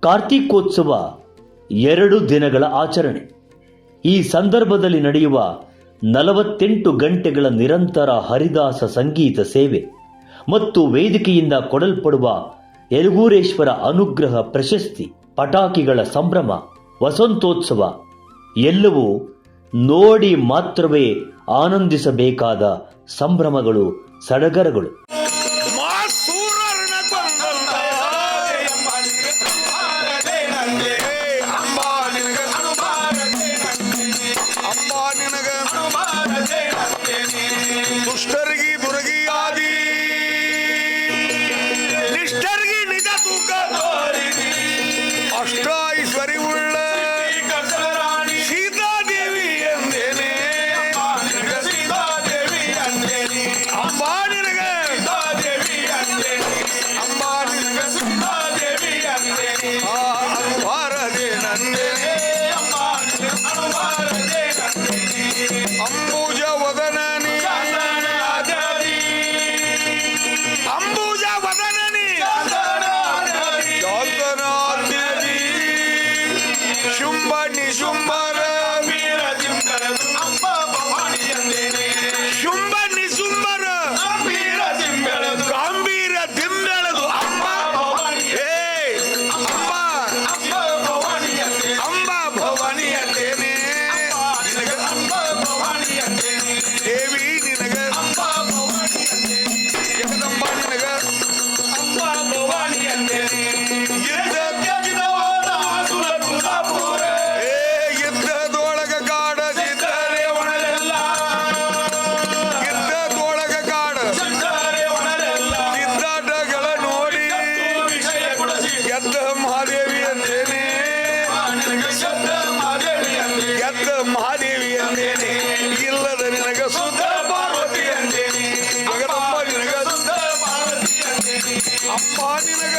ಕಾರ್ತಿಕೋತ್ಸವ 2 ದಿನಗಳ ಆಚರಣೆ. ಈ ಸಂದರ್ಭದಲ್ಲಿ ನಡೆಯುವ 48 ಗಂಟೆಗಳ ನಿರಂತರ ಹರಿದಾಸ ಸಂಗೀತ ಸೇವೆ ಮತ್ತು ವೇದಿಕೆಯಿಂದ ಕೊಡಲ್ಪಡುವ ಯಲಗೂರೇಶ್ವರ ಅನುಗ್ರಹ ಪ್ರಶಸ್ತಿ, ಪಟಾಕಿಗಳ ಸಂಭ್ರಮ, ವಸಂತೋತ್ಸವ ಎಲ್ಲವೂ ನೋಡಿ ಮಾತ್ರವೇ ಆನಂದಿಸಬೇಕಾದ ಸಂಭ್ರಮಗಳು, ಸಡಗರಗಳು. ದುಷ್ಟರಿಗೆ ದುರ್ಗಿಯಾದಿ ನಿಷ್ಠರಿಗೆ ನಿಜ ತೂಕ ಅಷ್ಟ ಐಶ್ವರ್ಯವುಳ್ಳ ಸೀತಾದೇವಿ ಎಂದೇನೆ ಅಂಬಾ ನಿನಗ ಅಂಬಾ ನಿನಗ ಅನುಭಾರದೆ ನಂದೇನೆ ಅಂಬುಜ ವದನನಿ ಅಂಬುಜ ವದನನಿ ಶಾಂತನಾದ್ಯದಿ ಶುಂಭ ನಿಶುಂಭರ ಶುಂಭ ನಿಶುಂಭರ ಗಾಂಭೀರ ದಿಂಬೆಳೆದು ಅಂಬ ಅಂಬ ಭವಾನಿಯಂದೇನೆ ದೇವಿ ನಿನಗ ಜಗದಂಬ ನಿನಗ ಯುದ್ಧದೊಳಗ ಕಾಡ ಯುದ್ಧದೊಳಗ ಕಾಡ ಸಿದ್ಧಾಟಗಳ ನೋಡಿ ಎದ್ದ ಮಹಾದೇವಿ ಅಂದೇನೆ ಎದ್ದ ಮಹಾದೇವಿ ಅಂದೇನೆ ಇಲ್ಲದ ನಿನಗ ಸುದ್ದ ಪಾರ್ವತಿ ಅಂದೇನೆ ಜಗದಂಬ ನಿನಗ ಅಪ್ಪ ನಿನಗ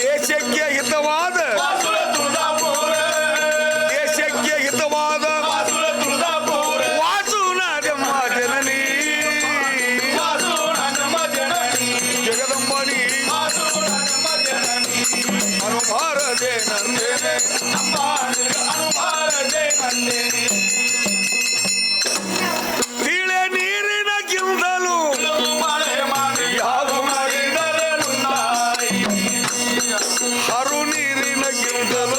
ದೇಶಕ್ಕೆ ಹಿತವಾದ ದೇಶಕ್ಕೆ ಹಿತವಾದ ವಾಸುನಾದಮ್ಮ ಜನನಿ ಜಗದಂಬನಿ ಅನುಭಾರದೆ ನಂದೇನೆ ತಿಳೆ ನೀರಿನಕ್ಕಿಂತಲೂ ಯಾರು ಹರು ನೀರಿನಕ್ಕಿಂತಲೂ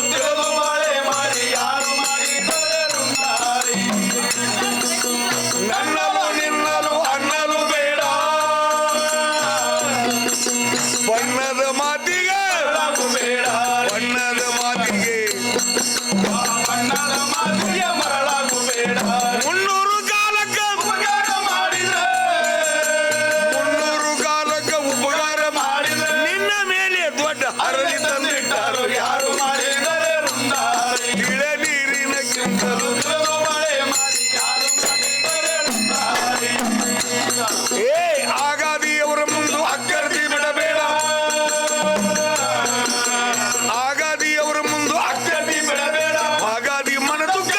ನನ್ನಲು ನಿನ್ನಲು ಅನ್ನಲು ಬೇಡ ಬಣ್ಣದ ಮಾತಿಗೆ ಬಣ್ಣದ ಮಾತಿಗೆ ಮುನ್ನೂರು ಕಾಲಕ್ಕೆ ಉಪಕಾರ ಮಾಡಿದ ನಿನ್ನ ಮೇಲೆ ದೊಡ್ಡ ಹರಳಿ ತಂದಿಟ್ಟಾರು ಯಾರು ಇಳೆ ನೀರಿನಕ್ಕಿಂತಲೂ ಆಗಾದಿಯವರ ಮುಂದೆ ಅಕ್ಕರ್ತಿ ಬಿಡಬೇಡ ಆಗಾದಿಯವರ ಮುಂದೆ ಅಕ್ಕರ್ತಿ ಬಿಡಬೇಡ ಆಗಾದಿ ಮನ ದುಃಖ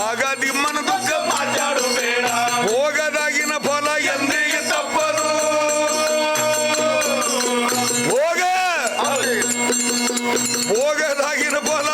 ಆಗಾದಿ ಮನ ದುಃಖ ಹೋಗದಾಗಿನ ಫಲ ಎಂದಿಗೆ ತಪ್ಪದು ಹೋಗದಾಗಿನ ಫಲ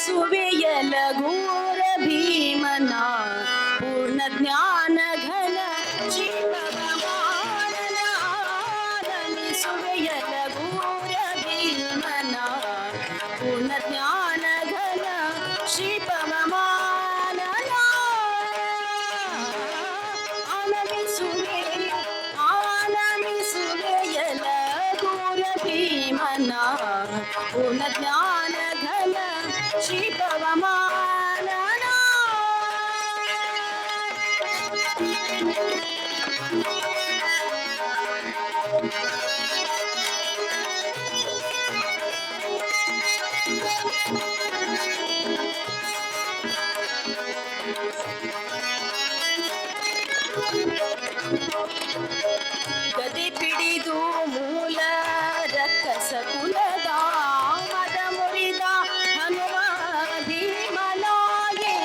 ಆನಮಿಸುವೆಯಲಗೂರ ಭೀಮನ ಪೂರ್ಣ ಜ್ಞಾನ ಘನ ಶಿವಮಾನನ ಆನಮಿಸುವೆಯಲಗೂರ ಭೀಮನ ಪೂರ್ಣ ಜ್ಞಾನ ಘನ ಶಿವಮಾನನ ಆನಮಿಸುವೆಯಲಗೂರ ಭೀಮನ ಪೂರ್ಣ ಜ್ಞಾನ ಘನ ಶಿವಮಾನನ ಗದೆ ಪಿಡಿದು ಮೂಲ ರಕ್ಕಸ ಕುಲದ ಮದ ಮುರಿದ ಹನುಮ ಭೀಮನಾಗೆ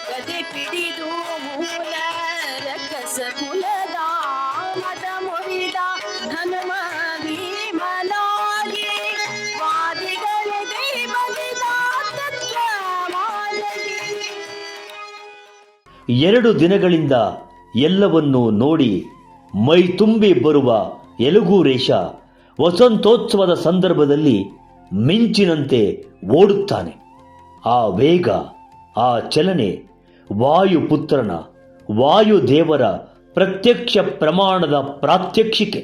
ಗದೆ ಪಿಡಿದು ಮೂಲ ರಕ್ಕಸ ಕುಲದ ಮದ ಮುರಿದ ಹನುಮ ಭೀಮನಾಗೆ ವಾದಿಗಳಿಗೆ ಬಲಿದ ತತ್ವಮಾನಗೆ 2 ದಿನಗಳಿಂದ ಎಲ್ಲವನ್ನೂ ನೋಡಿ ಮೈ ತುಂಬಿ ಬರುವ ಯಲಗೂರೇಶ ವಸಂತೋತ್ಸವದ ಸಂದರ್ಭದಲ್ಲಿ ಮಿಂಚಿನಂತೆ ಓಡುತ್ತಾನೆ. ಆ ವೇಗ, ಆ ಚಲನೆ ವಾಯುಪುತ್ರನ ವಾಯುದೇವರ ಪ್ರತ್ಯಕ್ಷ ಪ್ರಮಾಣದ ಪ್ರಾತ್ಯಕ್ಷಿಕೆ.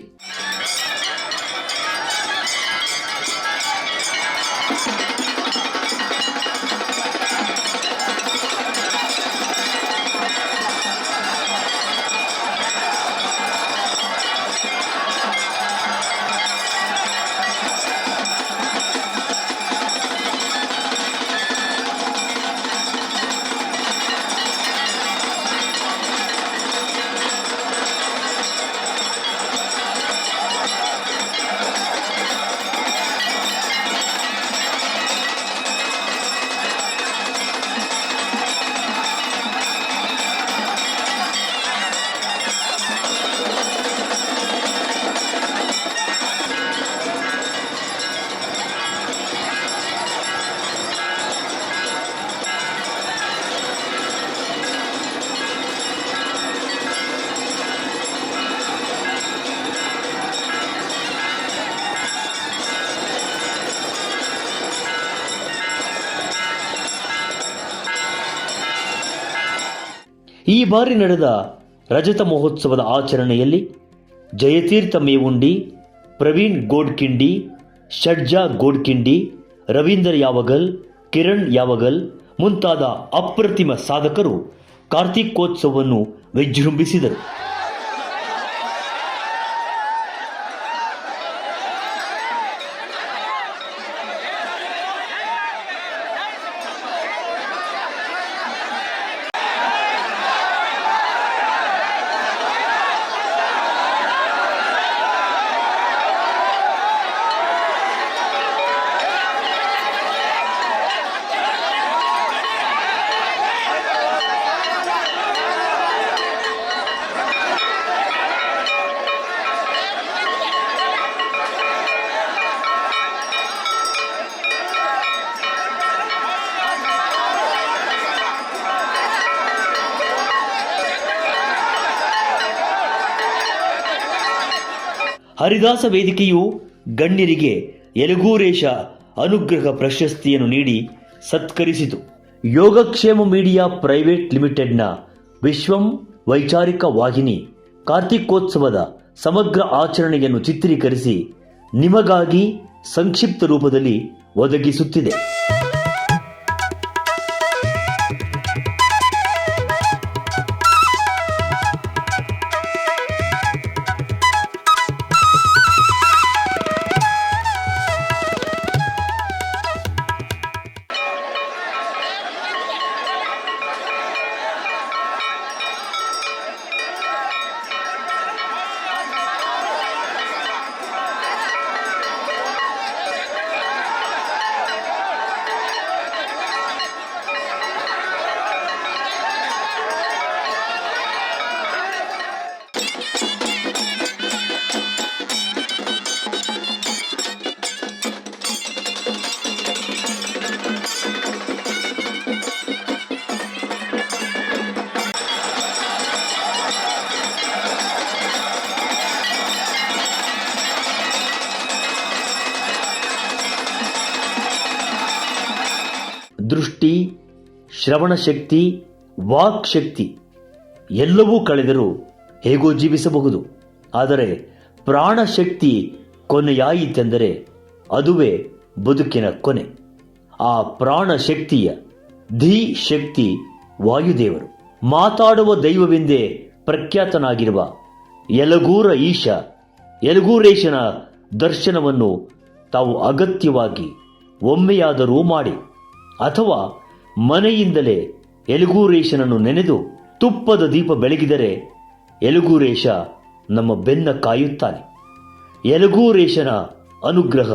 ಈ ಬಾರಿ ನಡೆದ ರಜತ ಮಹೋತ್ಸವದ ಆಚರಣೆಯಲ್ಲಿ ಜಯತೀರ್ಥ ಮೇವುಂಡಿ, ಪ್ರವೀಣ್ ಗೋಡ್ಕಿಂಡಿ, ಷಡ್ಜಾ ಗೋಡ್ಕಿಂಡಿ, ರವೀಂದ್ರ ಯಾವಗಲ್, ಕಿರಣ್ ಯಾವಗಲ್ ಮುಂತಾದ ಅಪ್ರತಿಮ ಸಾಧಕರು ಕಾರ್ತಿಕೋತ್ಸವವನ್ನು ವಿಜೃಂಭಿಸಿದರು. ಹರಿದಾಸ ವೇದಿಕೆಯು ಗಣ್ಯರಿಗೆ ಯಲಗೂರೇಶ ಅನುಗ್ರಹ ಪ್ರಶಸ್ತಿಯನ್ನು ನೀಡಿ ಸತ್ಕರಿಸಿತು. ಯೋಗಕ್ಷೇಮ ಮೀಡಿಯಾ ಪ್ರೈವೇಟ್ ಲಿಮಿಟೆಡ್ನ ವಿಶ್ವಂ ವೈಚಾರಿಕ ವಾಹಿನಿ ಕಾರ್ತಿಕೋತ್ಸವದ ಸಮಗ್ರ ಆಚರಣೆಯನ್ನು ಚಿತ್ರೀಕರಿಸಿ ನಿಮಗಾಗಿ ಸಂಕ್ಷಿಪ್ತ ರೂಪದಲ್ಲಿ ಒದಗಿಸುತ್ತಿದೆ. ಶ್ರವಣ ಶಕ್ತಿ, ವಾಕ್ ಶಕ್ತಿ ಎಲ್ಲವೂ ಕಳೆದರೂ ಹೇಗೋ ಜೀವಿಸಬಹುದು. ಆದರೆ ಪ್ರಾಣಶಕ್ತಿ ಕೊನೆಯಾಯಿತೆಂದರೆ ಅದುವೇ ಬದುಕಿನ ಕೊನೆ. ಆ ಪ್ರಾಣಶಕ್ತಿಯ ಧೀ ಶಕ್ತಿ ವಾಯುದೇವರು. ಮಾತಾಡುವ ದೈವವೆಂದೇ ಪ್ರಖ್ಯಾತನಾಗಿರುವ ಯಲಗೂರ ಈಶ ಯಲಗೂರೇಶನ ದರ್ಶನವನ್ನು ತಾವು ಅಗತ್ಯವಾಗಿ ಒಮ್ಮೆಯಾದರೂ ಮಾಡಿ, ಅಥವಾ ಮನೆಯಿಂದಲೇ ಯಲಗೂರೇಶನನ್ನು ನೆನೆದು ತುಪ್ಪದ ದೀಪ ಬೆಳಗಿದರೆ ಯಲಗೂರೇಶ ನಮ್ಮ ಬೆನ್ನ ಕಾಯುತ್ತಾನೆ. ಯಲಗೂರೇಶನ ಅನುಗ್ರಹ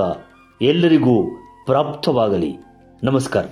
ಎಲ್ಲರಿಗೂ ಪ್ರಾಪ್ತವಾಗಲಿ. ನಮಸ್ಕಾರ.